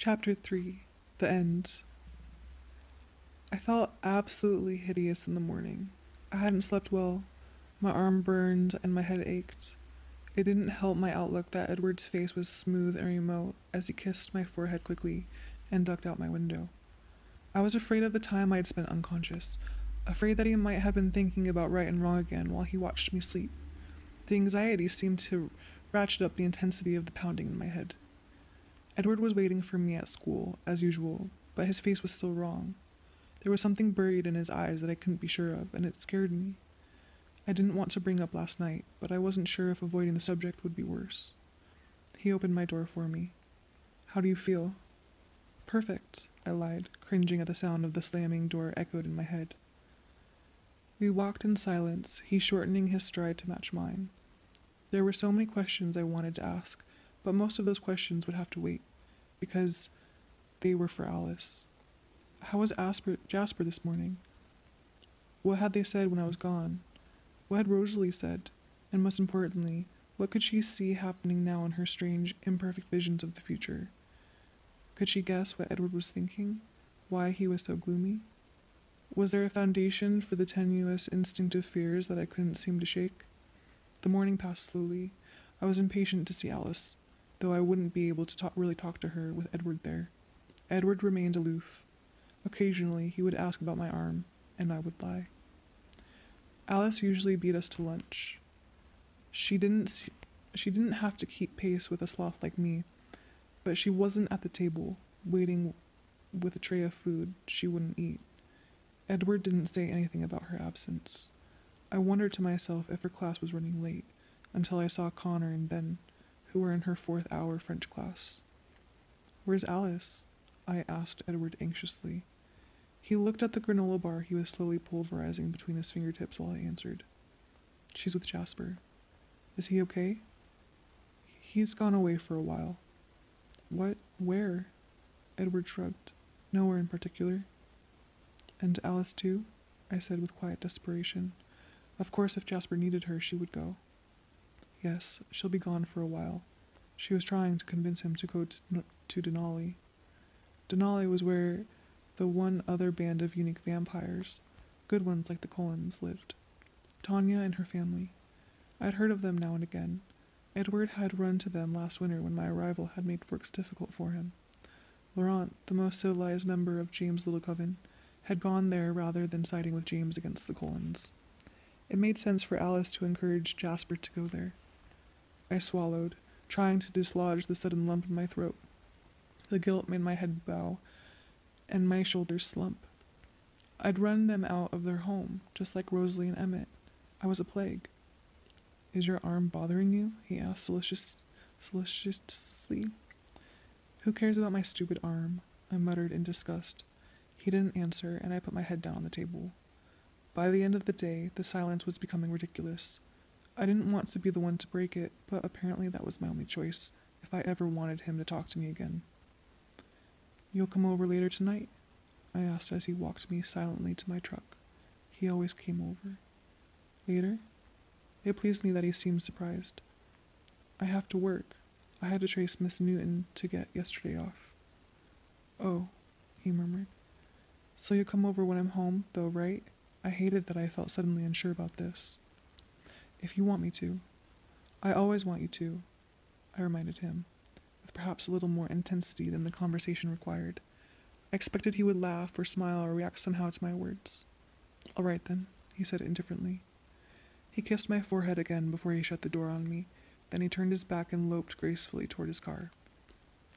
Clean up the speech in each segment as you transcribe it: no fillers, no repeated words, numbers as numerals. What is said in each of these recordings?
Chapter 3. The End. I felt absolutely hideous in the morning. I hadn't slept well. My arm burned and my head ached. It didn't help my outlook that Edward's face was smooth and remote as he kissed my forehead quickly and ducked out my window. I was afraid of the time I had spent unconscious, afraid that he might have been thinking about right and wrong again while he watched me sleep. The anxiety seemed to ratchet up the intensity of the pounding in my head. Edward was waiting for me at school, as usual, but his face was still wrong. There was something buried in his eyes that I couldn't be sure of, and it scared me. I didn't want to bring up last night, but I wasn't sure if avoiding the subject would be worse. He opened my door for me. "How do you feel?" "Perfect," I lied, cringing at the sound of the slamming door echoed in my head. We walked in silence, he shortening his stride to match mine. There were so many questions I wanted to ask, but most of those questions would have to wait, because they were for Alice. How was Jasper this morning? What had they said when I was gone? What had Rosalie said? And most importantly, what could she see happening now in her strange, imperfect visions of the future? Could she guess what Edward was thinking? Why he was so gloomy? Was there a foundation for the tenuous, instinctive fears that I couldn't seem to shake? The morning passed slowly. I was impatient to see Alice, though I wouldn't be able to really talk to her with Edward there. Edward remained aloof. Occasionally, he would ask about my arm, and I would lie. Alice usually beat us to lunch. She didn't have to keep pace with a sloth like me, but she wasn't at the table, waiting with a tray of food she wouldn't eat. Edward didn't say anything about her absence. I wondered to myself if her class was running late, until I saw Connor and Ben, who were in her 4th hour French class. "Where's Alice?" I asked Edward anxiously. He looked at the granola bar he was slowly pulverizing between his fingertips while I answered. "She's with Jasper." "Is he okay?" "He's gone away for a while." "What? Where?" Edward shrugged. "Nowhere in particular." "And Alice too?" I said with quiet desperation. Of course, if Jasper needed her, she would go. "Yes, she'll be gone for a while." She was trying to convince him to go to Denali. Denali was where the one other band of unique vampires, good ones like the Cullens, lived. Tanya and her family. I'd heard of them now and again. Edward had run to them last winter when my arrival had made work difficult for him. Laurent, the most civilized member of James' little coven, had gone there rather than siding with James against the Cullens. It made sense for Alice to encourage Jasper to go there. I swallowed, trying to dislodge the sudden lump in my throat. The guilt made my head bow and my shoulders slump. I'd run them out of their home, just like Rosalie and Emmett. I was a plague. "Is your arm bothering you?" he asked solicitously. "Who cares about my stupid arm?" I muttered in disgust. He didn't answer, and I put my head down on the table. By the end of the day, the silence was becoming ridiculous. I didn't want to be the one to break it, but apparently that was my only choice, if I ever wanted him to talk to me again. "You'll come over later tonight?" I asked as he walked me silently to my truck. He always came over. "Later?" It pleased me that he seemed surprised. "I have to work. I had to trace Miss Newton to get yesterday off." "Oh," he murmured. "So you'll come over when I'm home, though, right?" I hated that I felt suddenly unsure about this. "If you want me to." "I always want you to," I reminded him, with perhaps a little more intensity than the conversation required. I expected he would laugh or smile or react somehow to my words. "All right, then," he said indifferently. He kissed my forehead again before he shut the door on me, then he turned his back and loped gracefully toward his car.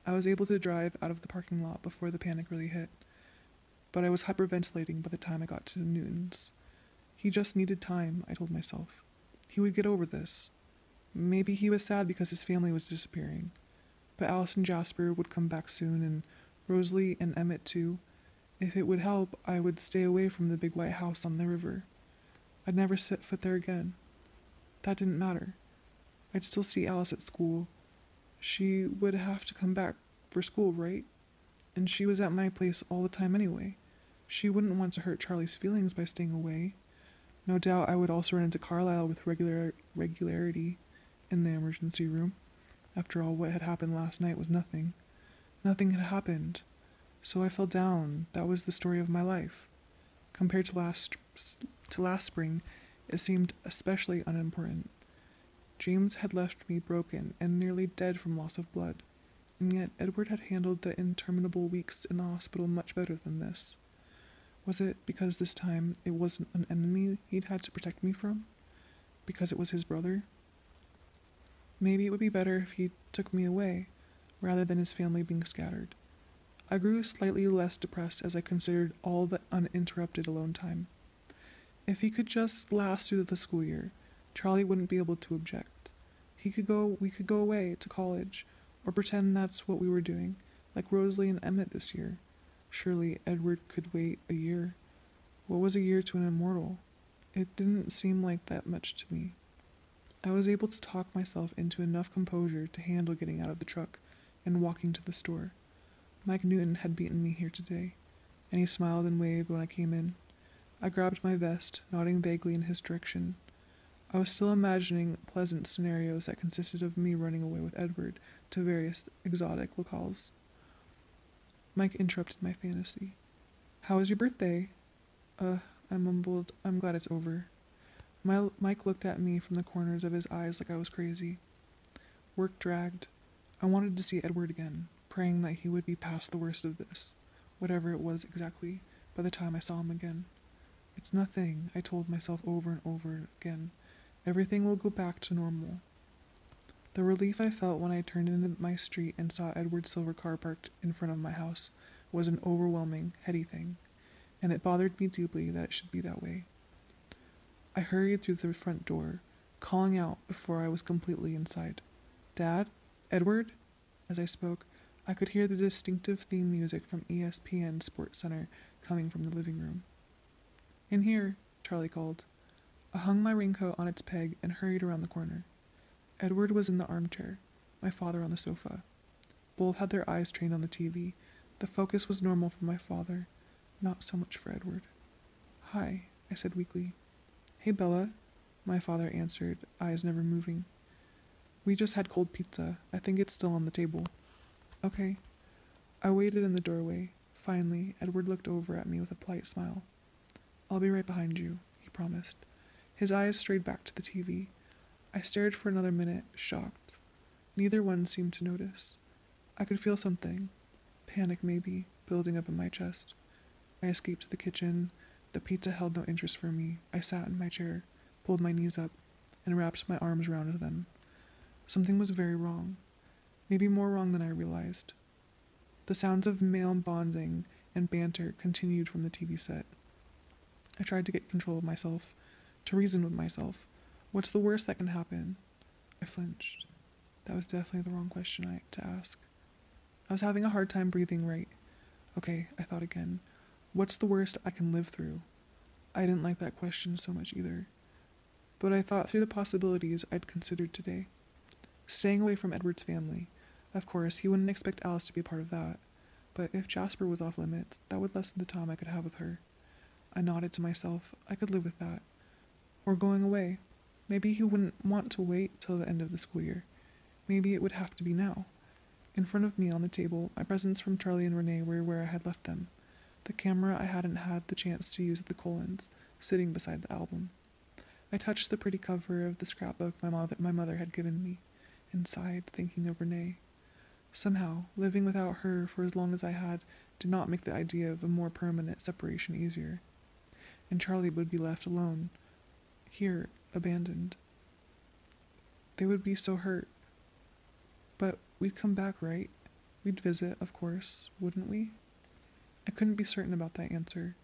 I was able to drive out of the parking lot before the panic really hit, but I was hyperventilating by the time I got to Newton's. He just needed time, I told myself. He would get over this. Maybe he was sad because his family was disappearing. But Alice and Jasper would come back soon, and Rosalie and Emmett too. If it would help, I would stay away from the big white house on the river. I'd never set foot there again. That didn't matter. I'd still see Alice at school. She would have to come back for school, right? And she was at my place all the time anyway. She wouldn't want to hurt Charlie's feelings by staying away. No doubt I would also run into Carlisle with regularity in the emergency room. After all, what had happened last night was nothing. Nothing had happened. So I fell down. That was the story of my life. Compared to last spring, it seemed especially unimportant. James had left me broken and nearly dead from loss of blood, and yet Edward had handled the interminable weeks in the hospital much better than this. Was it because this time it wasn't an enemy he'd had to protect me from? Because it was his brother? Maybe it would be better if he took me away, rather than his family being scattered. I grew slightly less depressed as I considered all the uninterrupted alone time. If he could just last through the school year, Charlie wouldn't be able to object. We could go away to college, or pretend that's what we were doing, like Rosalie and Emmett this year. Surely Edward could wait a year. What was a year to an immortal? It didn't seem like that much to me. I was able to talk myself into enough composure to handle getting out of the truck and walking to the store. Mike Newton had beaten me here today, and he smiled and waved when I came in. I grabbed my vest, nodding vaguely in his direction. I was still imagining pleasant scenarios that consisted of me running away with Edward to various exotic locales. Mike interrupted my fantasy. "How was your birthday?" I mumbled, "I'm glad it's over." Mike looked at me from the corners of his eyes like I was crazy. Work dragged. I wanted to see Edward again, praying that he would be past the worst of this, whatever it was exactly, by the time I saw him again. It's nothing, I told myself over and over again. Everything will go back to normal. The relief I felt when I turned into my street and saw Edward's silver car parked in front of my house was an overwhelming, heady thing, and it bothered me deeply that it should be that way. I hurried through the front door, calling out before I was completely inside. "Dad? Edward?" As I spoke, I could hear the distinctive theme music from ESPN Sports Center coming from the living room. "In here," Charlie called. I hung my raincoat on its peg and hurried around the corner. Edward was in the armchair, my father on the sofa. Both had their eyes trained on the TV. The focus was normal for my father, not so much for Edward. "Hi," I said weakly. "Hey, Bella," my father answered, eyes never moving. "We just had cold pizza. I think it's still on the table." "Okay." I waited in the doorway. Finally, Edward looked over at me with a polite smile. "I'll be right behind you," he promised. His eyes strayed back to the TV. I stared for another minute, shocked. Neither one seemed to notice. I could feel something, panic maybe, building up in my chest. I escaped to the kitchen. The pizza held no interest for me. I sat in my chair, pulled my knees up, and wrapped my arms around them. Something was very wrong. Maybe more wrong than I realized. The sounds of male bonding and banter continued from the TV set. I tried to get control of myself, to reason with myself. What's the worst that can happen? I flinched. That was definitely the wrong question to ask. I was having a hard time breathing right. Okay, I thought again. What's the worst I can live through? I didn't like that question so much either. But I thought through the possibilities I'd considered today. Staying away from Edward's family. Of course, he wouldn't expect Alice to be a part of that. But if Jasper was off limits, that would lessen the time I could have with her. I nodded to myself. I could live with that. Or going away. Maybe he wouldn't want to wait till the end of the school year. Maybe it would have to be now. In front of me on the table, my presents from Charlie and Renee were where I had left them. The camera I hadn't had the chance to use at the Colons, sitting beside the album. I touched the pretty cover of the scrapbook my mother had given me, and sighed, thinking of Renee. Somehow, living without her for as long as I had did not make the idea of a more permanent separation easier. And Charlie would be left alone, here, abandoned. They would be so hurt. But we'd come back, right? We'd visit, of course, wouldn't we? I couldn't be certain about that answer.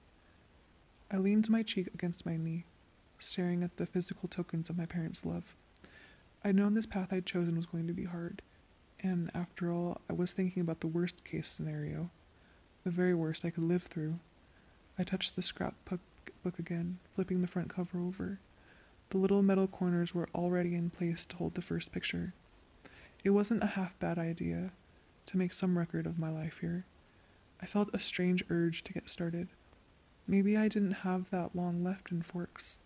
I leaned my cheek against my knee, staring at the physical tokens of my parents' love. I'd known this path I'd chosen was going to be hard, and after all, I was thinking about the worst-case scenario, the very worst I could live through. I touched the scrapbook again, flipping the front cover over. The little metal corners were already in place to hold the first picture. It wasn't a half-bad idea to make some record of my life here. I felt a strange urge to get started. Maybe I didn't have that long left in Forks.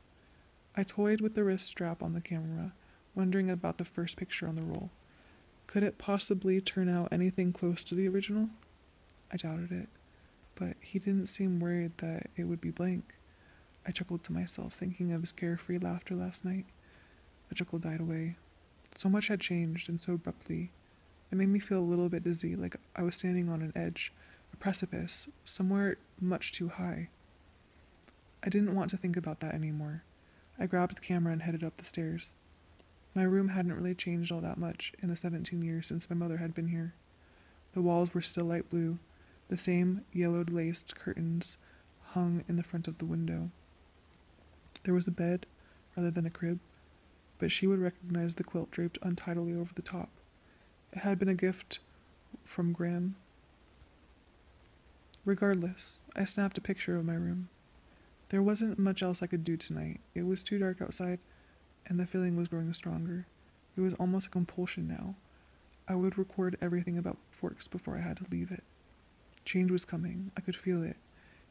I toyed with the wrist strap on the camera, wondering about the first picture on the roll. Could it possibly turn out anything close to the original? I doubted it, but he didn't seem worried that it would be blank. I chuckled to myself, thinking of his carefree laughter last night. The chuckle died away. So much had changed, and so abruptly. It made me feel a little bit dizzy, like I was standing on an edge, a precipice, somewhere much too high. I didn't want to think about that anymore. I grabbed the camera and headed up the stairs. My room hadn't really changed all that much in the 17 years since my mother had been here. The walls were still light blue. The same yellowed laced curtains hung in the front of the window. There was a bed, rather than a crib, but she would recognize the quilt draped untidily over the top. It had been a gift from Graham. Regardless, I snapped a picture of my room. There wasn't much else I could do tonight. It was too dark outside, and the feeling was growing stronger. It was almost a compulsion now. I would record everything about Forks before I had to leave it. Change was coming. I could feel it.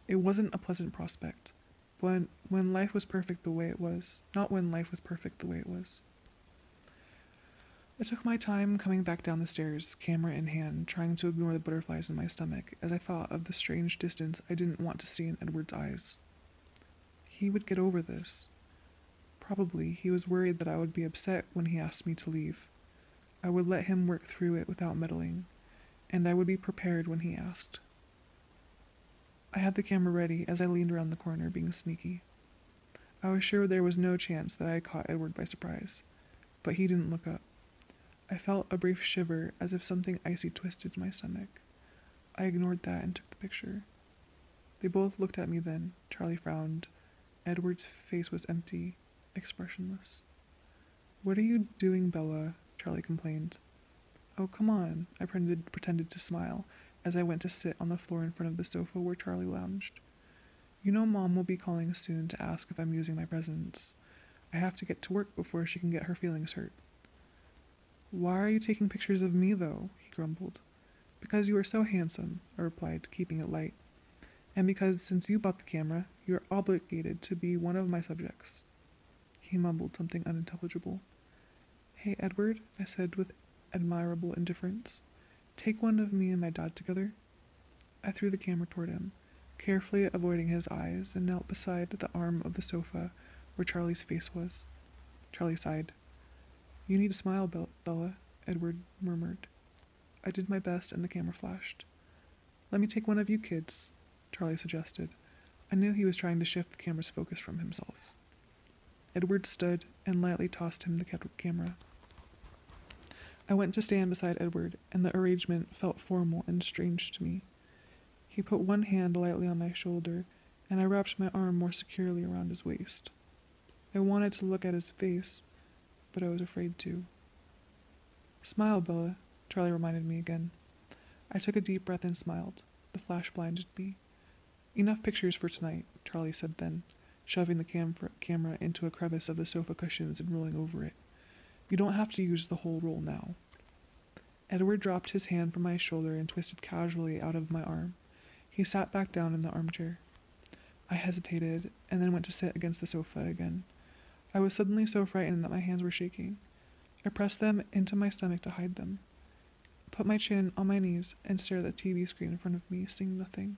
It wasn't a pleasant prospect. When life was perfect the way it was. Not when life was perfect the way it was. I took my time coming back down the stairs, camera in hand, trying to ignore the butterflies in my stomach as I thought of the strange distance I didn't want to see in Edward's eyes. He would get over this. Probably he was worried that I would be upset when he asked me to leave. I would let him work through it without meddling, and I would be prepared when he asked. I had the camera ready as I leaned around the corner, being sneaky. I was sure there was no chance that I had caught Edward by surprise, but he didn't look up. I felt a brief shiver as if something icy twisted my stomach. I ignored that and took the picture. They both looked at me then. Charlie frowned. Edward's face was empty, expressionless. "What are you doing, Bella?" Charlie complained. "Oh, come on," I pretended to smile as I went to sit on the floor in front of the sofa where Charlie lounged. "You know Mom will be calling soon to ask if I'm using my presents. I have to get to work before she can get her feelings hurt." "Why are you taking pictures of me, though?" he grumbled. "Because you are so handsome," I replied, keeping it light. "And because, since you bought the camera, you're obligated to be one of my subjects." He mumbled something unintelligible. "Hey, Edward," I said with admirable indifference. "Take one of me and my dad together." I threw the camera toward him, carefully avoiding his eyes, and knelt beside the arm of the sofa where Charlie's face was. Charlie sighed. "You need to smile, Bella," Edward murmured. I did my best, and the camera flashed. "Let me take one of you kids," Charlie suggested. I knew he was trying to shift the camera's focus from himself. Edward stood and lightly tossed him the camera. I went to stand beside Edward, and the arrangement felt formal and strange to me. He put one hand lightly on my shoulder, and I wrapped my arm more securely around his waist. I wanted to look at his face, but I was afraid to. "Smile, Bella," Charlie reminded me again. I took a deep breath and smiled. The flash blinded me. "Enough pictures for tonight," Charlie said then, shoving the camera into a crevice of the sofa cushions and rolling over it. "You don't have to use the whole roll now." Edward dropped his hand from my shoulder and twisted casually out of my arm. He sat back down in the armchair. I hesitated, and then went to sit against the sofa again. I was suddenly so frightened that my hands were shaking. I pressed them into my stomach to hide them. I put my chin on my knees and stared at the TV screen in front of me, seeing nothing.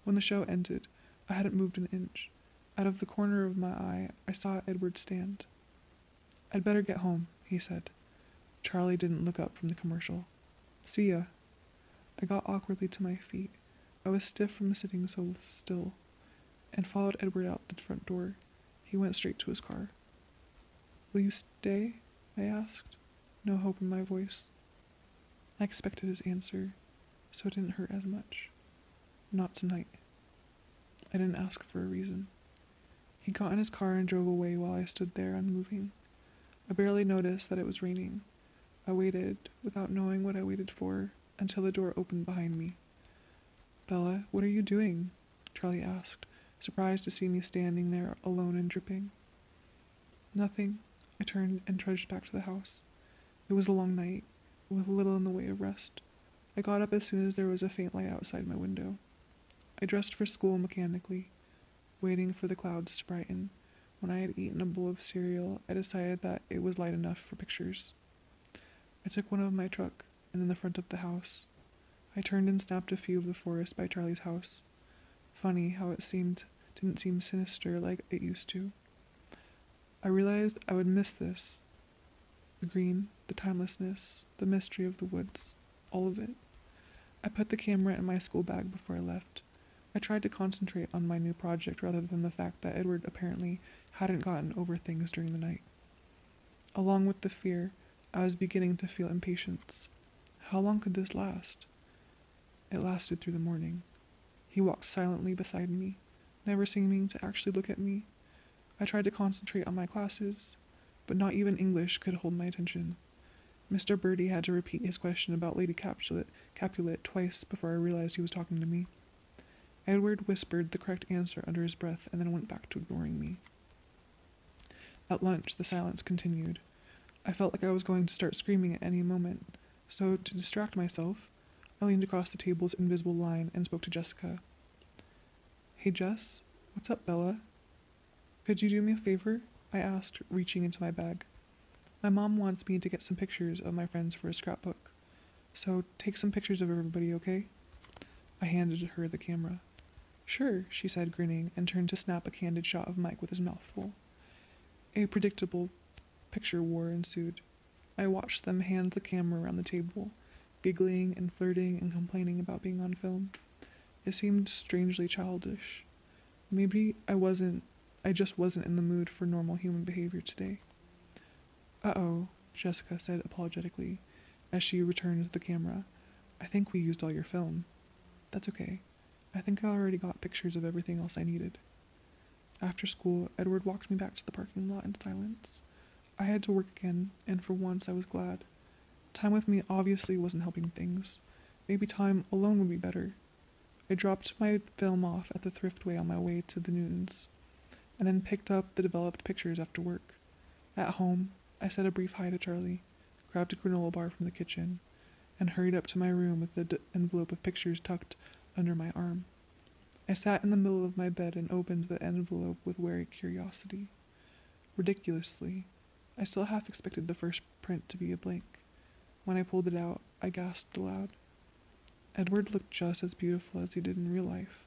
When the show ended, I hadn't moved an inch. Out of the corner of my eye, I saw Edward stand. "I'd better get home," he said. Charlie didn't look up from the commercial. "See ya." I got awkwardly to my feet. I was stiff from sitting so still, and followed Edward out the front door. He went straight to his car. "Will you stay?" I asked, no hope in my voice. I expected his answer, so it didn't hurt as much. "Not tonight." I didn't ask for a reason. He got in his car and drove away while I stood there unmoving. I barely noticed that it was raining. I waited, without knowing what I waited for, until the door opened behind me. "Bella, what are you doing?" Charlie asked, surprised to see me standing there alone and dripping. "Nothing." I turned and trudged back to the house. It was a long night, with little in the way of rest. I got up as soon as there was a faint light outside my window. I dressed for school mechanically, waiting for the clouds to brighten. When I had eaten a bowl of cereal, I decided that it was light enough for pictures. I took one of my truck and then the front of the house. I turned and snapped a few of the forest by Charlie's house. Funny how it didn't seem sinister like it used to. I realized I would miss this. The green, the timelessness, the mystery of the woods, all of it. I put the camera in my school bag before I left. I tried to concentrate on my new project rather than the fact that Edward apparently hadn't gotten over things during the night. Along with the fear, I was beginning to feel impatience. How long could this last? It lasted through the morning. He walked silently beside me, never seeming to actually look at me. I tried to concentrate on my classes, but not even English could hold my attention. Mr. Birdie had to repeat his question about Lady Capulet twice before I realized he was talking to me. Edward whispered the correct answer under his breath and then went back to ignoring me. At lunch, the silence continued. I felt like I was going to start screaming at any moment, so to distract myself, I leaned across the table's invisible line and spoke to Jessica. "Hey Jess, what's up, Bella? Could you do me a favor?" I asked, reaching into my bag. "My mom wants me to get some pictures of my friends for a scrapbook, so take some pictures of everybody, okay?" I handed her the camera. "Sure," she said, grinning, and turned to snap a candid shot of Mike with his mouth full. A predictable picture war ensued. I watched them hand the camera around the table, giggling and flirting and complaining about being on film. It seemed strangely childish. Maybe I just wasn't in the mood for normal human behavior today. "Uh-oh," Jessica said apologetically, as she returned the camera. "I think we used all your film." "That's okay. I think I already got pictures of everything else I needed." After school, Edward walked me back to the parking lot in silence. I had to work again, and for once I was glad. Time with me obviously wasn't helping things. Maybe time alone would be better. I dropped my film off at the thriftway on my way to the Newtons, and then picked up the developed pictures after work. At home, I said a brief hi to Charlie, grabbed a granola bar from the kitchen, and hurried up to my room with the envelope of pictures tucked under my arm. I sat in the middle of my bed and opened the envelope with wary curiosity. Ridiculously, I still half expected the first print to be a blank. When I pulled it out, I gasped aloud. Edward looked just as beautiful as he did in real life,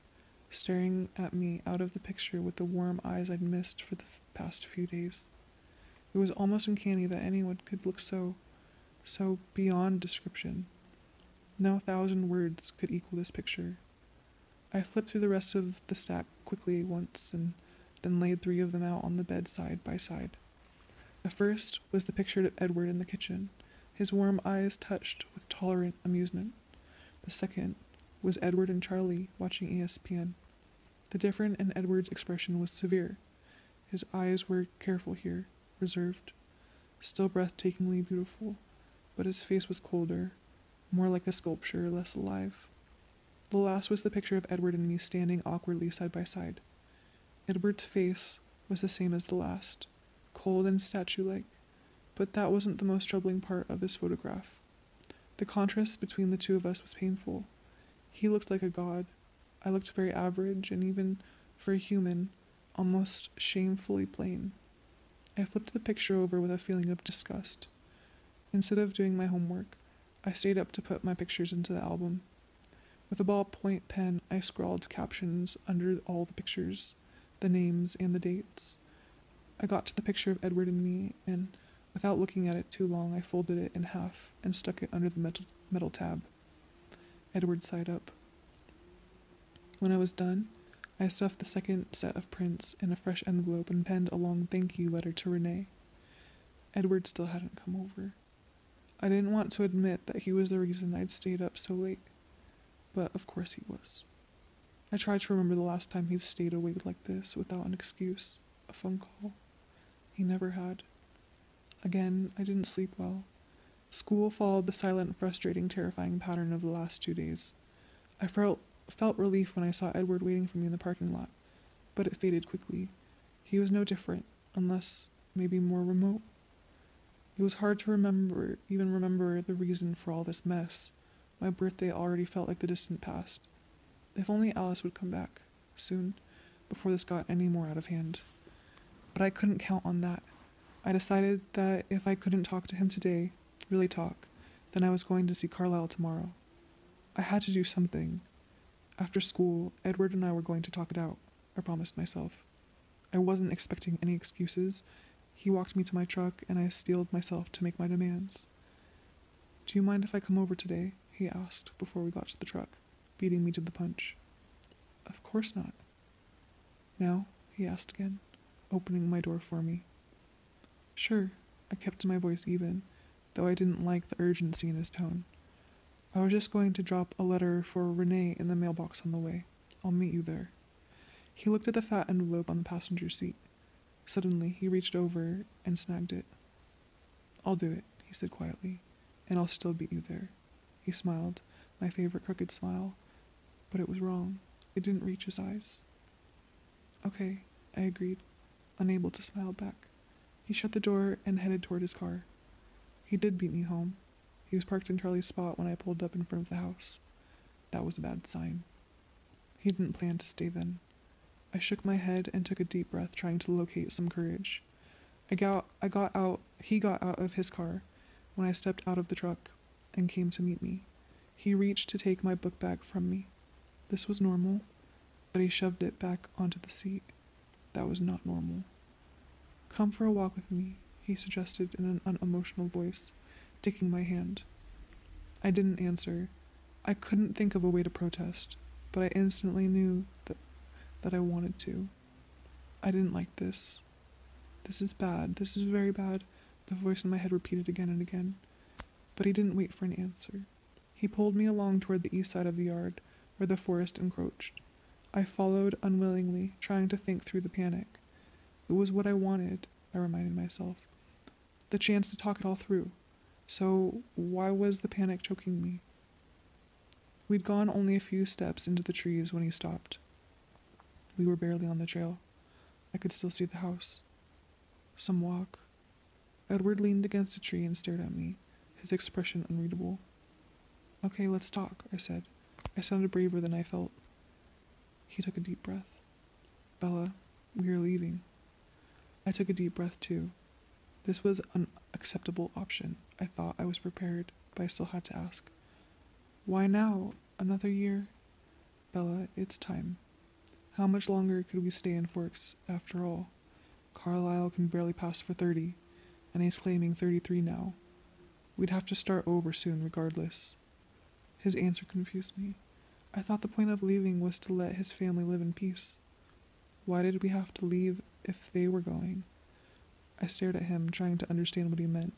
staring at me out of the picture with the warm eyes I'd missed for the past few days. It was almost uncanny that anyone could look so beyond description. No 1,000 words could equal this picture. I flipped through the rest of the stack quickly once and then laid 3 of them out on the bed side by side. The first was the picture of Edward in the kitchen, his warm eyes touched with tolerant amusement. The second was Edward and Charlie watching ESPN. The difference in Edward's expression was severe. His eyes were careful here, reserved, still breathtakingly beautiful, but his face was colder, more like a sculpture, less alive. The last was the picture of Edward and me standing awkwardly side by side. Edward's face was the same as the last, cold and statue-like, but that wasn't the most troubling part of this photograph. The contrast between the two of us was painful. He looked like a god. I looked very average, and even for a human, almost shamefully plain. I flipped the picture over with a feeling of disgust. Instead of doing my homework, I stayed up to put my pictures into the album. With a ballpoint pen, I scrawled captions under all the pictures, the names and the dates. I got to the picture of Edward and me, and without looking at it too long, I folded it in half and stuck it under the metal tab. Edward side up. When I was done, I stuffed the second set of prints in a fresh envelope and penned a long thank you letter to Renee. Edward still hadn't come over. I didn't want to admit that he was the reason I'd stayed up so late, but of course he was. I tried to remember the last time he'd stayed awake like this without an excuse, a phone call. He never had. Again, I didn't sleep well. School followed the silent, frustrating, terrifying pattern of the last 2 days. I felt relief when I saw Edward waiting for me in the parking lot, but it faded quickly. He was no different, unless maybe more remote. It was hard to remember the reason for all this mess. My birthday already felt like the distant past. If only Alice would come back, soon, before this got any more out of hand. But I couldn't count on that. I decided that if I couldn't talk to him today, really talk. Then I was going to see Carlisle tomorrow. I had to do something. After school, Edward and I were going to talk it out, I promised myself. I wasn't expecting any excuses. He walked me to my truck, and I steeled myself to make my demands. "Do you mind if I come over today?" he asked before we got to the truck, beating me to the punch. "Of course not." "Now?" he asked again, opening my door for me. "Sure," I kept my voice even, though I didn't like the urgency in his tone. "I was just going to drop a letter for Renee in the mailbox on the way. I'll meet you there." He looked at the fat envelope on the passenger seat. Suddenly, he reached over and snagged it. "I'll do it," he said quietly, "and I'll still beat you there." He smiled, my favorite crooked smile, but it was wrong. It didn't reach his eyes. "Okay," I agreed, unable to smile back. He shut the door and headed toward his car. He did beat me home. He was parked in Charlie's spot when I pulled up in front of the house. That was a bad sign. He didn't plan to stay then. I shook my head and took a deep breath, trying to locate some courage. He got out of his car when I stepped out of the truck and came to meet me. He reached to take my book bag from me. This was normal, but he shoved it back onto the seat. That was not normal. "Come for a walk with me," he suggested in an unemotional voice, taking my hand. I didn't answer. I couldn't think of a way to protest, but I instantly knew that I wanted to. I didn't like this. "This is bad. This is very bad," the voice in my head repeated again and again. But he didn't wait for an answer. He pulled me along toward the east side of the yard, where the forest encroached. I followed unwillingly, trying to think through the panic. It was what I wanted, I reminded myself. The chance to talk it all through. So why was the panic choking me? We'd gone only a few steps into the trees when he stopped. We were barely on the trail. I could still see the house. "Some walk." Edward leaned against a tree and stared at me, his expression unreadable. "Okay, let's talk," I said. I sounded braver than I felt. He took a deep breath. "Bella, we are leaving." I took a deep breath too. This was an acceptable option. I thought I was prepared, but I still had to ask. "Why now? Another year?" "Bella, it's time. How much longer could we stay in Forks, after all? Carlisle can barely pass for 30, and he's claiming 33 now. We'd have to start over soon regardless." His answer confused me. I thought the point of leaving was to let his family live in peace. Why did we have to leave if they were going? I stared at him, trying to understand what he meant.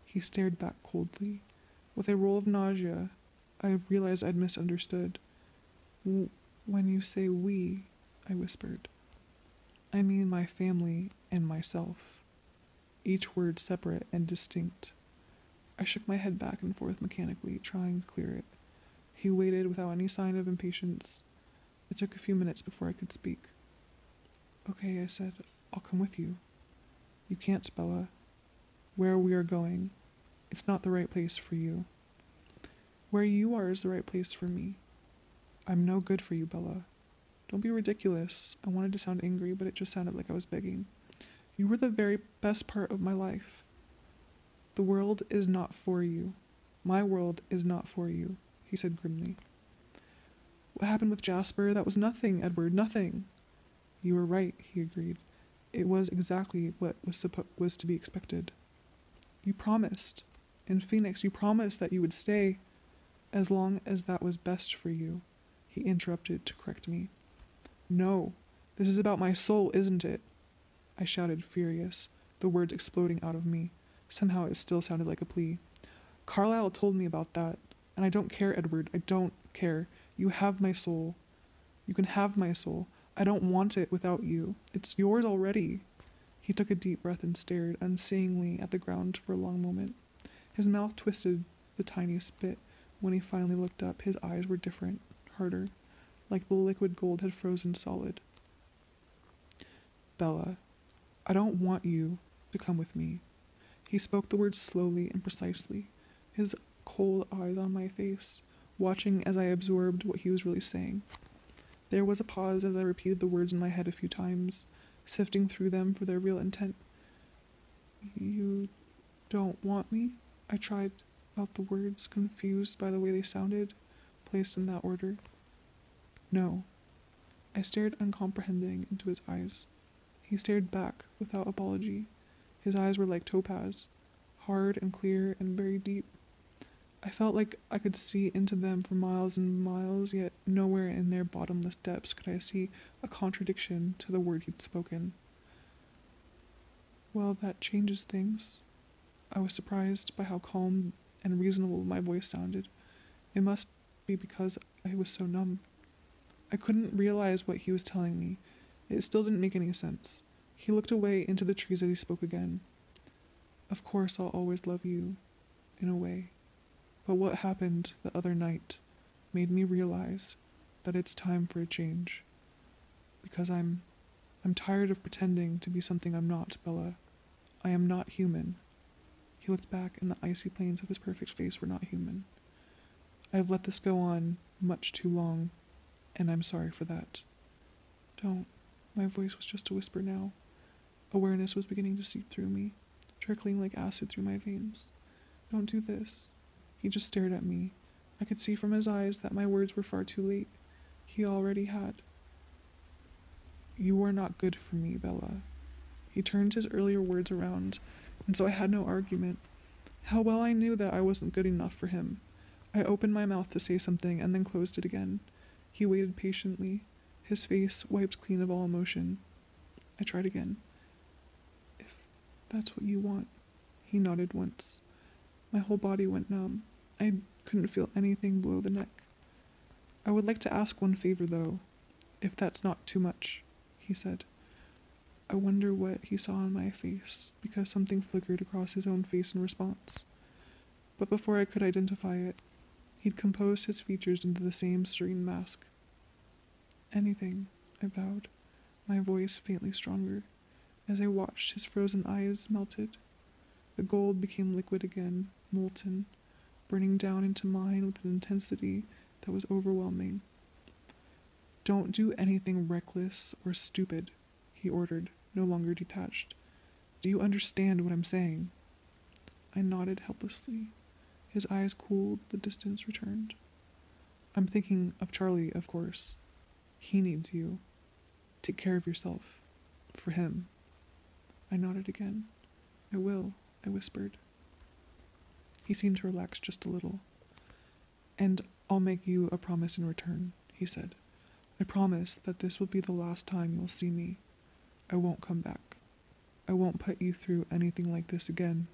He stared back coldly. With a roll of nausea, I realized I'd misunderstood. "When you say we," I whispered, "I mean my family and myself." Each word separate and distinct. I shook my head back and forth mechanically, trying to clear it. He waited without any sign of impatience. It took a few minutes before I could speak. "Okay," I said, "I'll come with you." "You can't, Bella. Where we are going, it's not the right place for you." "Where you are is the right place for me." "I'm no good for you, Bella." "Don't be ridiculous." I wanted to sound angry, but it just sounded like I was begging. "You were the very best part of my life." "The world is not for you. My world is not for you," he said grimly. "What happened with Jasper? That was nothing, Edward, nothing." "You were right," he agreed. "It was exactly what was to be expected." "You promised. In Phoenix, you promised that you would stay as long as that was best for you," he interrupted to correct me. "No, this is about my soul, isn't it?" I shouted, furious, the words exploding out of me. Somehow it still sounded like a plea. "Carlisle told me about that, and I don't care, Edward, I don't care. You have my soul. You can have my soul. I don't want it without you. It's yours already." He took a deep breath and stared unseeingly at the ground for a long moment. His mouth twisted the tiniest bit. When he finally looked up, his eyes were different, harder, like the liquid gold had frozen solid. "Bella, I don't want you to come with me." He spoke the words slowly and precisely, his cold eyes on my face, watching as I absorbed what he was really saying. There was a pause as I repeated the words in my head a few times, sifting through them for their real intent. "You don't want me?" I tried out the words, confused by the way they sounded, placed in that order. No. I stared uncomprehending into his eyes. He stared back without apology. His eyes were like topaz, hard and clear and very deep. I felt like I could see into them for miles and miles, yet nowhere in their bottomless depths could I see a contradiction to the word he'd spoken. Well, that changes things. I was surprised by how calm and reasonable my voice sounded. It must be because I was so numb. I couldn't realize what he was telling me. It still didn't make any sense. He looked away into the trees as he spoke again. Of course I'll always love you, in a way. But what happened the other night made me realize that it's time for a change. Because I'm tired of pretending to be something I'm not, Bella. I am not human. He looked back, and the icy planes of his perfect face were not human. I have let this go on much too long, and I'm sorry for that. Don't. My voice was just a whisper now. Awareness was beginning to seep through me, trickling like acid through my veins. Don't do this. He just stared at me. I could see from his eyes that my words were far too late. He already had. You are not good for me, Bella. He turned his earlier words around, and so I had no argument. How well I knew that I wasn't good enough for him. I opened my mouth to say something and then closed it again. He waited patiently, his face wiped clean of all emotion. I tried again. If that's what you want. He nodded once. My whole body went numb. I couldn't feel anything below the neck. I would like to ask one favor, though, if that's not too much, he said. I wonder what he saw on my face, because something flickered across his own face in response. But before I could identify it, he'd composed his features into the same serene mask. Anything, I vowed, my voice faintly stronger, as I watched his frozen eyes melted. The gold became liquid again, molten, burning down into mine with an intensity that was overwhelming. Don't do anything reckless or stupid, he ordered, no longer detached. Do you understand what I'm saying? I nodded helplessly. His eyes cooled, the distance returned. I'm thinking of Charlie, of course. He needs you. Take care of yourself. For him. I nodded again. I will, I whispered. He seemed to relax just a little. And I'll make you a promise in return, he said. I promise that this will be the last time you'll see me. I won't come back. I won't put you through anything like this again.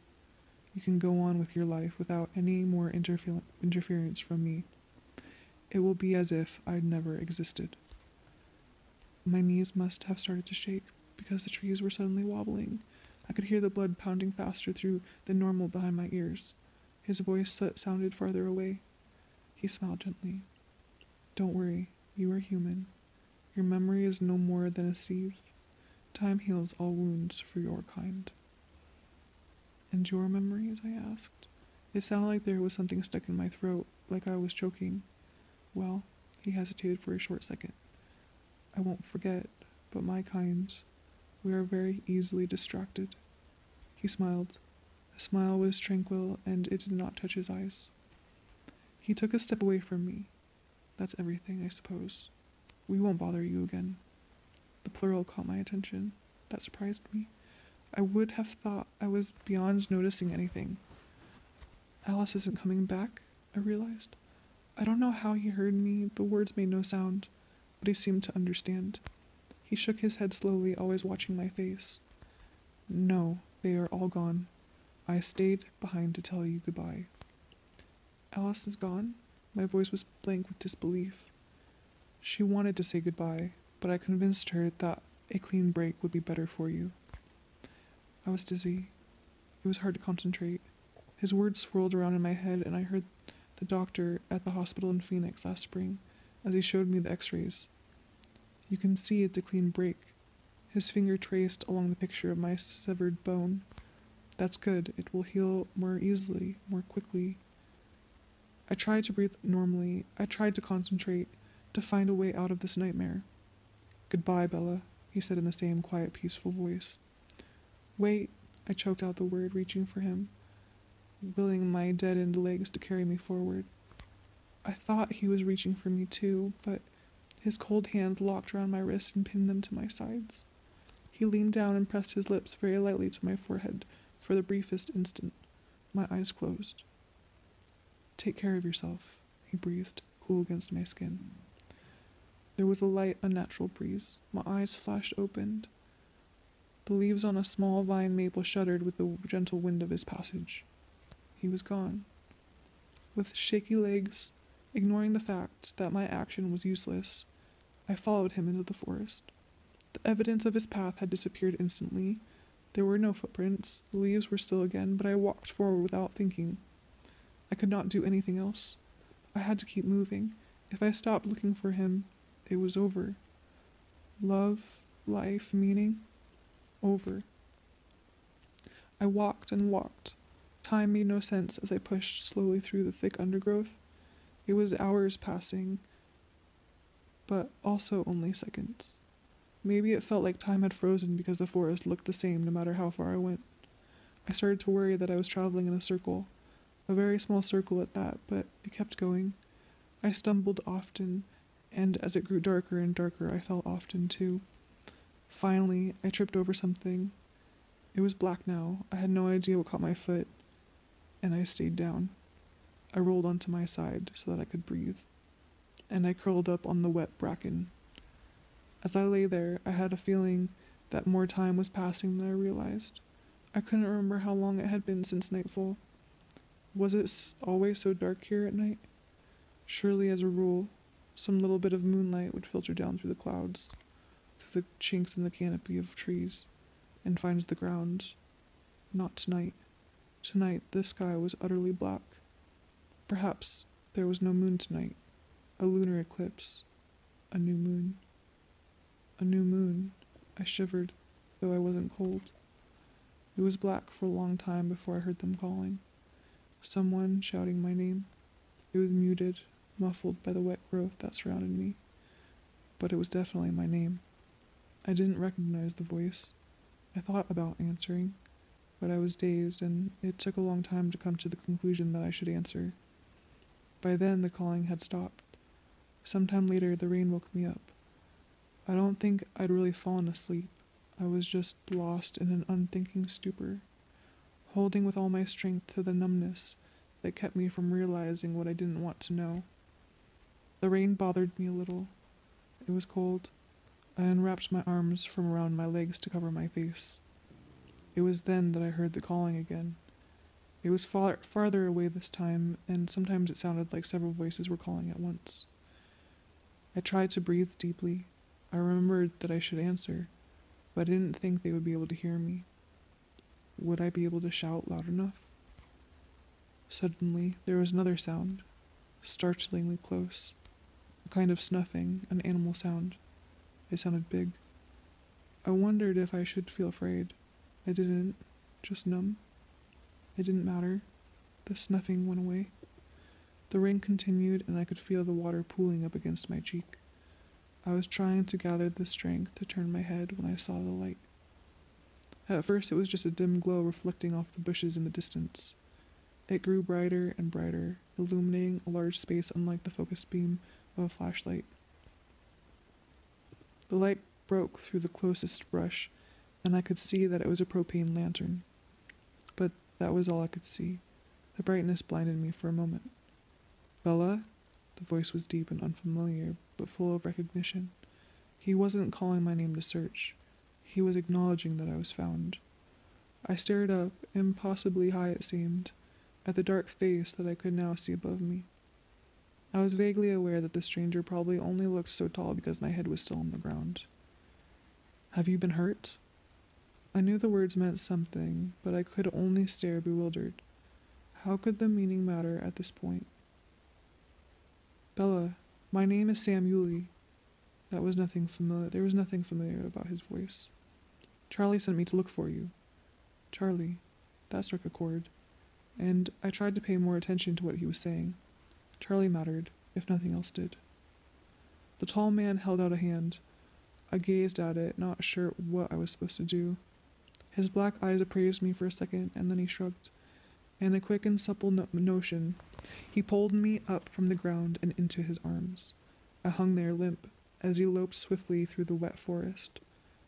You can go on with your life without any more interference from me. It will be as if I'd never existed. My knees must have started to shake because the trees were suddenly wobbling. I could hear the blood pounding faster through than normal behind my ears. His voice sounded farther away. He smiled gently. Don't worry, you are human. Your memory is no more than a sieve. Time heals all wounds for your kind. And your memories? I asked. It sounded like there was something stuck in my throat, like I was choking. Well, he hesitated for a short second. I won't forget, but my kind, we are very easily distracted. He smiled. The smile was tranquil, and it did not touch his eyes. He took a step away from me. That's everything, I suppose. We won't bother you again. The plural caught my attention. That surprised me. I would have thought I was beyond noticing anything. Alice isn't coming back, I realized. I don't know how he heard me. The words made no sound, but he seemed to understand. He shook his head slowly, always watching my face. No, they are all gone. I stayed behind to tell you goodbye. Alice is gone? My voice was blank with disbelief. She wanted to say goodbye, but I convinced her that a clean break would be better for you. I was dizzy. It was hard to concentrate. His words swirled around in my head, and I heard the doctor at the hospital in Phoenix last spring as he showed me the x-rays. You can see it's a clean break. His finger traced along the picture of my severed bone. That's good. It will heal more easily, more quickly. I tried to breathe normally. I tried to concentrate, to find a way out of this nightmare. Goodbye, Bella, he said in the same quiet, peaceful voice. Wait, I choked out the word, reaching for him. willing my deadened legs to carry me forward. I thought he was reaching for me too, but his cold hands locked around my wrists and pinned them to my sides. He leaned down and pressed his lips very lightly to my forehead for the briefest instant. My eyes closed. "Take care of yourself," he breathed, cool against my skin. There was a light, unnatural breeze. My eyes flashed open. The leaves on a small vine maple shuddered with the gentle wind of his passage. He was gone. With shaky legs, ignoring the fact that my action was useless, I followed him into the forest. The evidence of his path had disappeared instantly. There were no footprints. The leaves were still again, but I walked forward without thinking. I could not do anything else. I had to keep moving. If I stopped looking for him, it was over. Love, life, meaning, over. I walked and walked. Time made no sense as I pushed slowly through the thick undergrowth. It was hours passing, but also only seconds. Maybe it felt like time had frozen because the forest looked the same no matter how far I went. I started to worry that I was traveling in a circle, a very small circle at that, but it kept going. I stumbled often, and as it grew darker and darker, I fell often too. Finally, I tripped over something. It was black now. I had no idea what caught my foot, and I stayed down. I rolled onto my side so that I could breathe, and I curled up on the wet bracken. As I lay there, I had a feeling that more time was passing than I realized. I couldn't remember how long it had been since nightfall. Was it always so dark here at night? Surely, as a rule, some little bit of moonlight would filter down through the clouds, through the chinks in the canopy of trees, and find the ground. Not tonight. Tonight, the sky was utterly black. Perhaps there was no moon tonight. A lunar eclipse. A new moon. A new moon. I shivered, though I wasn't cold. It was black for a long time before I heard them calling. Someone shouting my name. It was muted, muffled by the wet growth that surrounded me. But it was definitely my name. I didn't recognize the voice. I thought about answering, but I was dazed, and it took a long time to come to the conclusion that I should answer. By then, the calling had stopped. Sometime later, the rain woke me up. I don't think I'd really fallen asleep. I was just lost in an unthinking stupor, holding with all my strength to the numbness that kept me from realizing what I didn't want to know. The rain bothered me a little. It was cold. I unwrapped my arms from around my legs to cover my face. It was then that I heard the calling again. It was farther away this time, and sometimes it sounded like several voices were calling at once. I tried to breathe deeply. I remembered that I should answer, but I didn't think they would be able to hear me. Would I be able to shout loud enough? Suddenly, there was another sound, startlingly close. A kind of snuffing, an animal sound. It sounded big. I wondered if I should feel afraid. I didn't, just numb. It didn't matter. The snuffing went away. The rain continued, and I could feel the water pooling up against my cheek. I was trying to gather the strength to turn my head when I saw the light. At first it was just a dim glow reflecting off the bushes in the distance. It grew brighter and brighter, illuminating a large space unlike the focus beam of a flashlight. The light broke through the closest brush, and I could see that it was a propane lantern. But that was all I could see. The brightness blinded me for a moment. "Bella?" The voice was deep and unfamiliar, but full of recognition. He wasn't calling my name to search. He was acknowledging that I was found. I stared up, impossibly high it seemed, at the dark face that I could now see above me. I was vaguely aware that the stranger probably only looked so tall because my head was still on the ground. "Have you been hurt?" I knew the words meant something, but I could only stare bewildered. How could the meaning matter at this point? "Bella, my name is Sam Yulee." There was nothing familiar about his voice. "Charlie sent me to look for you." Charlie. That struck a chord, and I tried to pay more attention to what he was saying. Charlie mattered, if nothing else did. The tall man held out a hand. I gazed at it, not sure what I was supposed to do. His black eyes appraised me for a second, and then he shrugged. In a quick and supple motion, he pulled me up from the ground and into his arms. I hung there limp as he loped swiftly through the wet forest.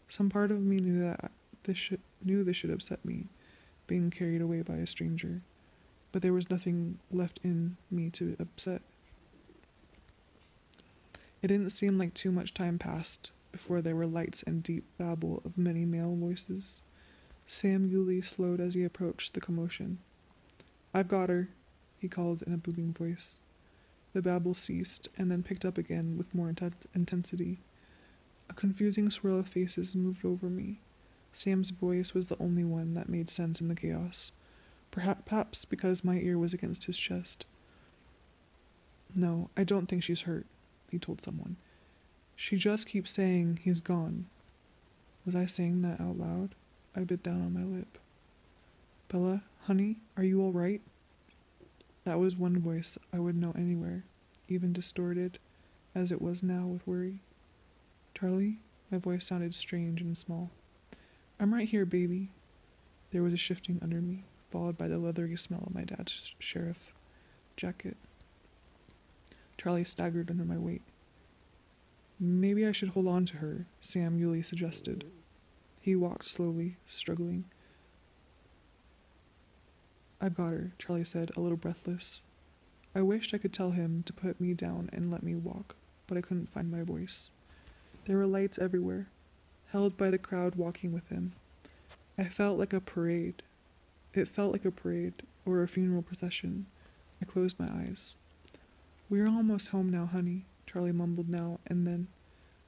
Some part of me knew that this should upset me, being carried away by a stranger, but there was nothing left in me to upset. It didn't seem like too much time passed before there were lights and deep babble of many male voices. Sam Yulee slowed as he approached the commotion. "I've got her," he called in a booming voice. The babble ceased and then picked up again with more intensity. A confusing swirl of faces moved over me. Sam's voice was the only one that made sense in the chaos, perhaps because my ear was against his chest. "No, I don't think she's hurt," he told someone. "She just keeps saying he's gone." Was I saying that out loud? I bit down on my lip. "Bella, honey, are you all right?" That was one voice I would know anywhere, even distorted as it was now with worry. "Charlie?" My voice sounded strange and small. "I'm right here, baby." There was a shifting under me, followed by the leathery smell of my dad's sheriff jacket. Charlie staggered under my weight. "Maybe I should hold on to her," Sam Yulee suggested. He walked slowly, struggling. "I've got her," Charlie said, a little breathless. I wished I could tell him to put me down and let me walk, but I couldn't find my voice. There were lights everywhere, held by the crowd walking with him. I felt like a parade. It felt like a parade, or a funeral procession. I closed my eyes. "We're almost home now, honey," Charlie mumbled now and then.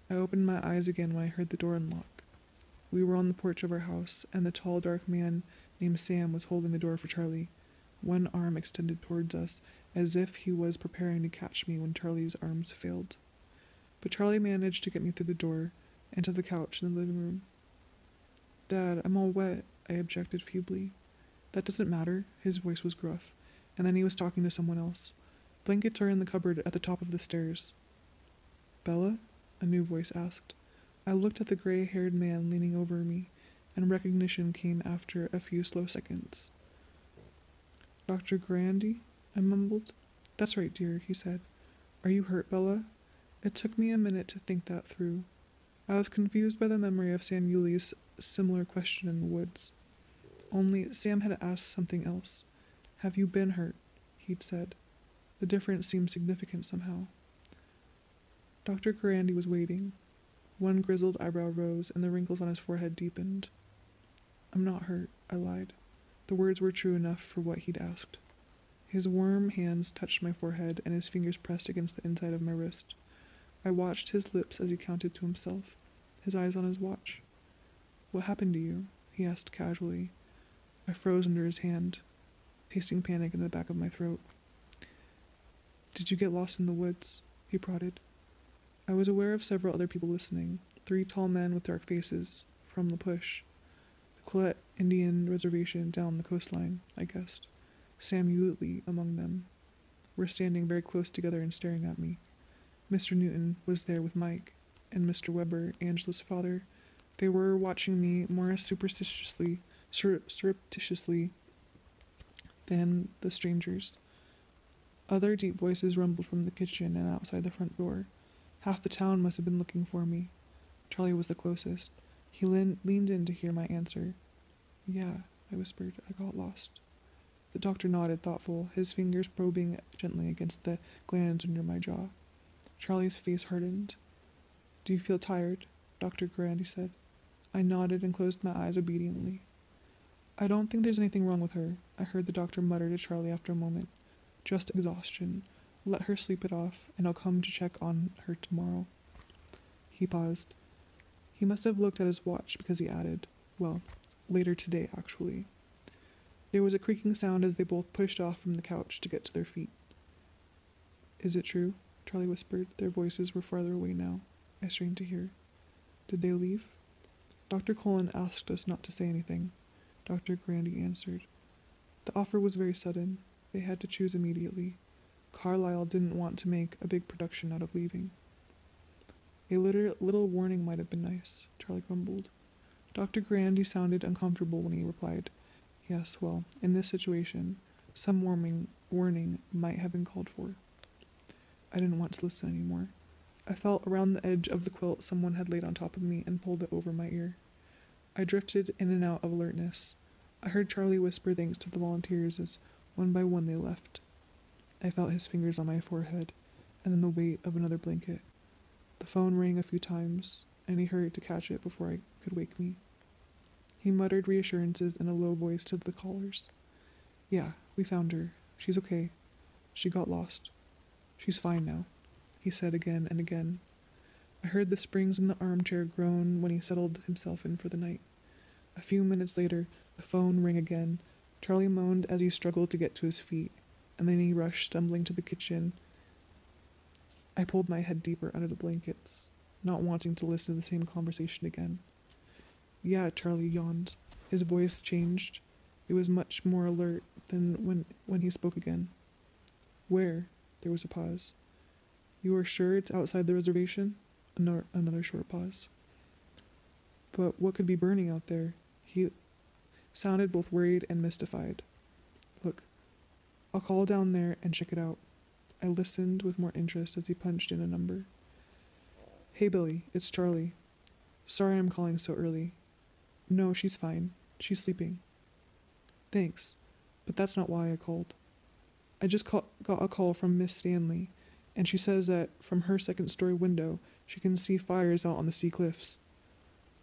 I opened my eyes again when I heard the door unlock. We were on the porch of our house, and the tall, dark man named Sam was holding the door for Charlie, one arm extended towards us, as if he was preparing to catch me when Charlie's arms failed. But Charlie managed to get me through the door and to the couch in the living room. "Dad, I'm all wet," I objected feebly. "That doesn't matter." His voice was gruff, and then he was talking to someone else. "Blankets are in the cupboard at the top of the stairs." "Bella?" a new voice asked. I looked at the gray-haired man leaning over me, and recognition came after a few slow seconds. "Dr. Grandy?" I mumbled. "That's right, dear," he said. "Are you hurt, Bella?" It took me a minute to think that through. I was confused by the memory of Sam Yulee's similar question in the woods. Only Sam had asked something else. "Have you been hurt?" he'd said. The difference seemed significant somehow. Dr. Grandy was waiting. One grizzled eyebrow rose, and the wrinkles on his forehead deepened. "I'm not hurt," I lied. The words were true enough for what he'd asked. His warm hands touched my forehead, and his fingers pressed against the inside of my wrist. I watched his lips as he counted to himself, his eyes on his watch. "What happened to you?" he asked casually. I froze under his hand, tasting panic in the back of my throat. "Did you get lost in the woods?" he prodded. I was aware of several other people listening, 3 tall men with dark faces, from the push. The Quillette Indian Reservation down the coastline, I guessed. Sam Yulee among them. Were standing very close together and staring at me. Mr. Newton was there with Mike, and Mr. Weber, Angela's father. They were watching me more surreptitiously than the strangers. Other deep voices rumbled from the kitchen and outside the front door. Half the town must have been looking for me. Charlie was the closest. He leaned in to hear my answer. "Yeah," I whispered. "I got lost." The doctor nodded, thoughtful, his fingers probing gently against the glands under my jaw. Charlie's face hardened. "Do you feel tired?" Dr. Grandy said. I nodded and closed my eyes obediently. "I don't think there's anything wrong with her," I heard the doctor mutter to Charlie after a moment. "Just exhaustion. Let her sleep it off, and I'll come to check on her tomorrow." He paused. He must have looked at his watch because he added, "Well, later today, actually." There was a creaking sound as they both pushed off from the couch to get to their feet. "Is it true?" Charlie whispered. Their voices were farther away now. I strained to hear. "Did they leave?" "Dr. Cullen asked us not to say anything," Dr. Grandy answered. "The offer was very sudden. They had to choose immediately. Carlyle didn't want to make a big production out of leaving." "A little warning might have been nice," Charlie grumbled. Dr. Grandy sounded uncomfortable when he replied, "Yes, well, in this situation, Some warning might have been called for. I didn't want to listen anymore. I felt around the edge of the quilt someone had laid on top of me and pulled it over my ear. I drifted in and out of alertness. I heard Charlie whisper thanks to the volunteers as one by one they left. I felt his fingers on my forehead, and then the weight of another blanket. The phone rang a few times, and he hurried to catch it before I could wake me. He muttered reassurances in a low voice to the callers. Yeah, we found her. She's okay. She got lost. She's fine now, he said again and again. I heard the springs in the armchair groan when he settled himself in for the night. A few minutes later, the phone rang again. Charlie moaned as he struggled to get to his feet, and then he rushed stumbling to the kitchen. I pulled my head deeper out of the blankets, not wanting to listen to the same conversation again. Yeah, Charlie yawned. His voice changed. It was much more alert than when he spoke again. Where? There was a pause. You are sure it's outside the reservation? Another short pause. But what could be burning out there? He sounded both worried and mystified. Look, I'll call down there and check it out. I listened with more interest as he punched in a number. Hey, Billy, it's Charlie. Sorry I'm calling so early. No, she's fine. She's sleeping. Thanks, but that's not why I called. I just got a call from Miss Stanley, and she says that from her second-story window she can see fires out on the sea cliffs.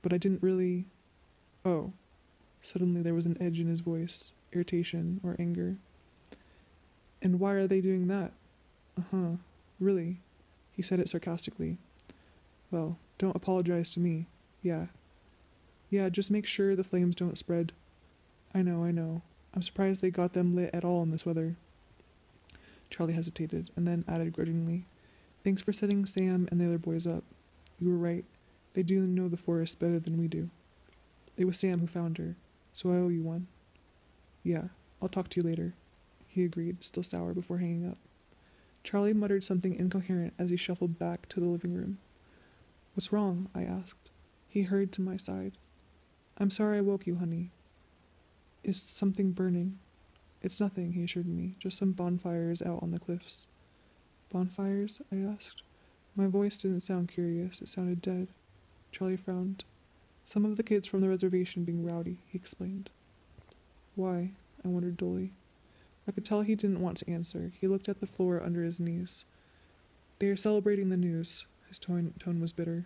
But I didn't really... Oh. Suddenly there was an edge in his voice, irritation or anger. And why are they doing that? Uh-huh. Really? He said it sarcastically. Well, don't apologize to me. Yeah. Yeah, just make sure the flames don't spread. I know. I'm surprised they got them lit at all in this weather. Charlie hesitated, and then added grudgingly, Thanks for setting Sam and the other boys up. You were right. They do know the forest better than we do. It was Sam who found her, so I owe you one. Yeah, I'll talk to you later, he agreed, still sour before hanging up. Charlie muttered something incoherent as he shuffled back to the living room. What's wrong? I asked. He hurried to my side. I'm sorry I woke you, honey. Is something burning? It's nothing, he assured me, just some bonfires out on the cliffs. Bonfires? I asked. My voice didn't sound curious, it sounded dead. Charlie frowned. Some of the kids from the reservation being rowdy, he explained. Why? I wondered dully. I could tell he didn't want to answer. He looked at the floor under his knees. They are celebrating the news. His tone was bitter.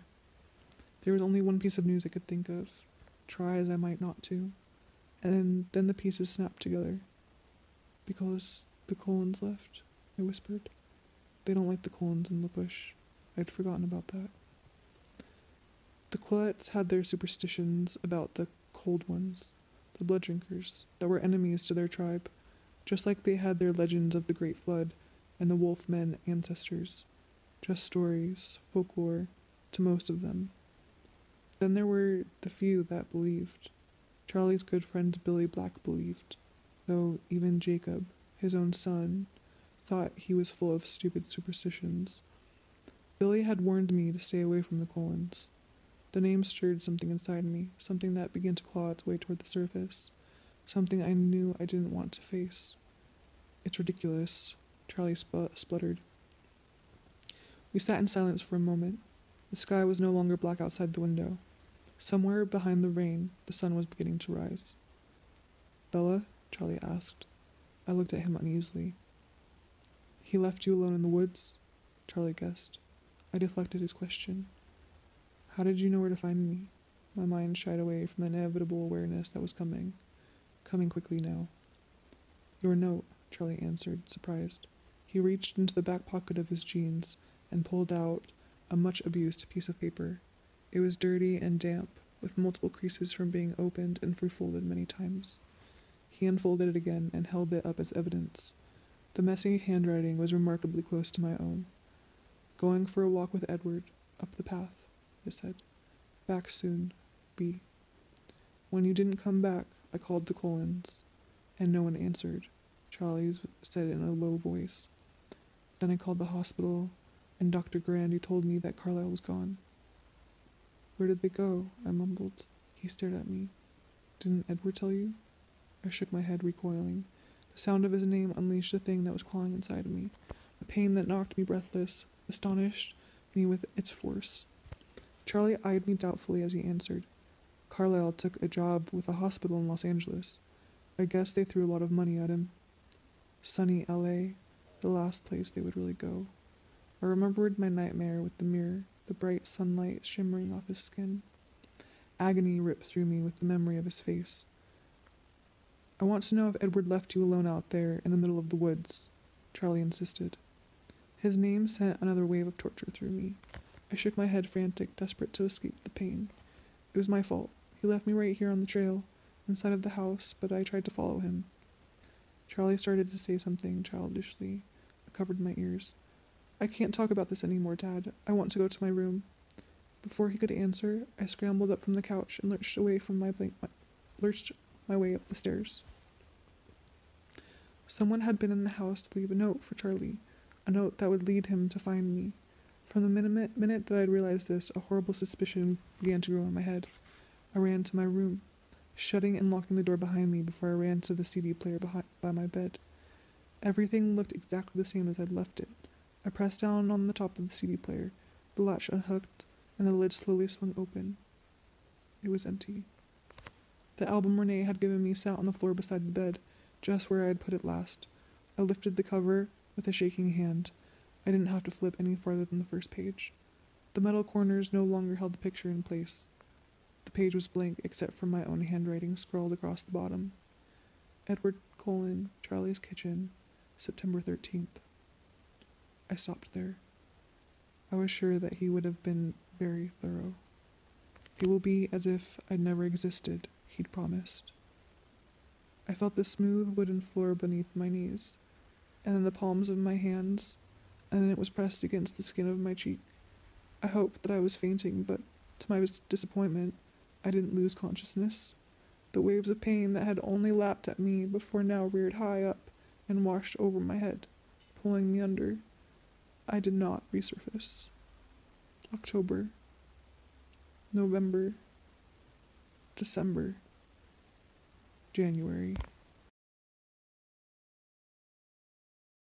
There was only one piece of news I could think of, try as I might not to. And then the pieces snapped together. Because the Colons left, I whispered. They don't like the Colons in the bush. I'd forgotten about that. The Quillets had their superstitions about the cold ones, the blood drinkers, that were enemies to their tribe, just like they had their legends of the Great Flood and the Wolfmen ancestors. Just stories, folklore, to most of them. Then there were the few that believed. Charlie's good friend Billy Black believed, though even Jacob, his own son, thought he was full of stupid superstitions. Billy had warned me to stay away from the Colons. The name stirred something inside me, something that began to claw its way toward the surface, something I knew I didn't want to face. It's ridiculous, Charlie spluttered. We sat in silence for a moment. The sky was no longer black outside the window. Somewhere behind the rain, the sun was beginning to rise. Bella? Charlie asked. I looked at him uneasily. He left you alone in the woods? Charlie guessed. I deflected his question. How did you know where to find me? My mind shied away from the inevitable awareness that was coming quickly now. Your note, Charlie answered, surprised. He reached into the back pocket of his jeans and pulled out a much-abused piece of paper. It was dirty and damp, with multiple creases from being opened and refolded many times. He unfolded it again and held it up as evidence. The messy handwriting was remarkably close to my own. Going for a walk with Edward, up the path, it said. Back soon, B. When you didn't come back, I called the Colons, and no one answered, Charlie said in a low voice. Then I called the hospital, and Dr. Grandy told me that Carlisle was gone. Where did they go? I mumbled. He stared at me. Didn't Edward tell you? I shook my head, recoiling. The sound of his name unleashed a thing that was clawing inside of me, a pain that knocked me breathless, astonished me with its force. Charlie eyed me doubtfully as he answered. Carlisle took a job with a hospital in Los Angeles. I guess they threw a lot of money at him. Sunny L.A., the last place they would really go. I remembered my nightmare with the mirror, the bright sunlight shimmering off his skin. Agony ripped through me with the memory of his face. I want to know if Edward left you alone out there in the middle of the woods, Charlie insisted. His name sent another wave of torture through me. I shook my head frantic, desperate to escape the pain. It was my fault. He left me right here on the trail, inside of the house, but I tried to follow him. Charlie started to say something childishly. I covered my ears. I can't talk about this anymore, Dad. I want to go to my room. Before he could answer, I scrambled up from the couch and lurched my way up the stairs. Someone had been in the house to leave a note for Charlie, a note that would lead him to find me. From the minute that I'd realized this, a horrible suspicion began to grow in my head. I ran to my room, shutting and locking the door behind me before I ran to the CD player by my bed. Everything looked exactly the same as I'd left it. I pressed down on the top of the CD player, the latch unhooked, and the lid slowly swung open. It was empty. The album Renee had given me sat on the floor beside the bed, just where I had put it last. I lifted the cover with a shaking hand. I didn't have to flip any farther than the first page. The metal corners no longer held the picture in place. The page was blank except for my own handwriting scrawled across the bottom. Edward, Charlie's Kitchen, September 13th. I stopped there. I was sure that he would have been very thorough. It will be as if I'd never existed, he'd promised. I felt the smooth wooden floor beneath my knees, and then the palms of my hands, and then it was pressed against the skin of my cheek. I hoped that I was fainting, but to my disappointment, I didn't lose consciousness. The waves of pain that had only lapped at me before now reared high up and washed over my head, pulling me under. I did not resurface. October, November, December, January.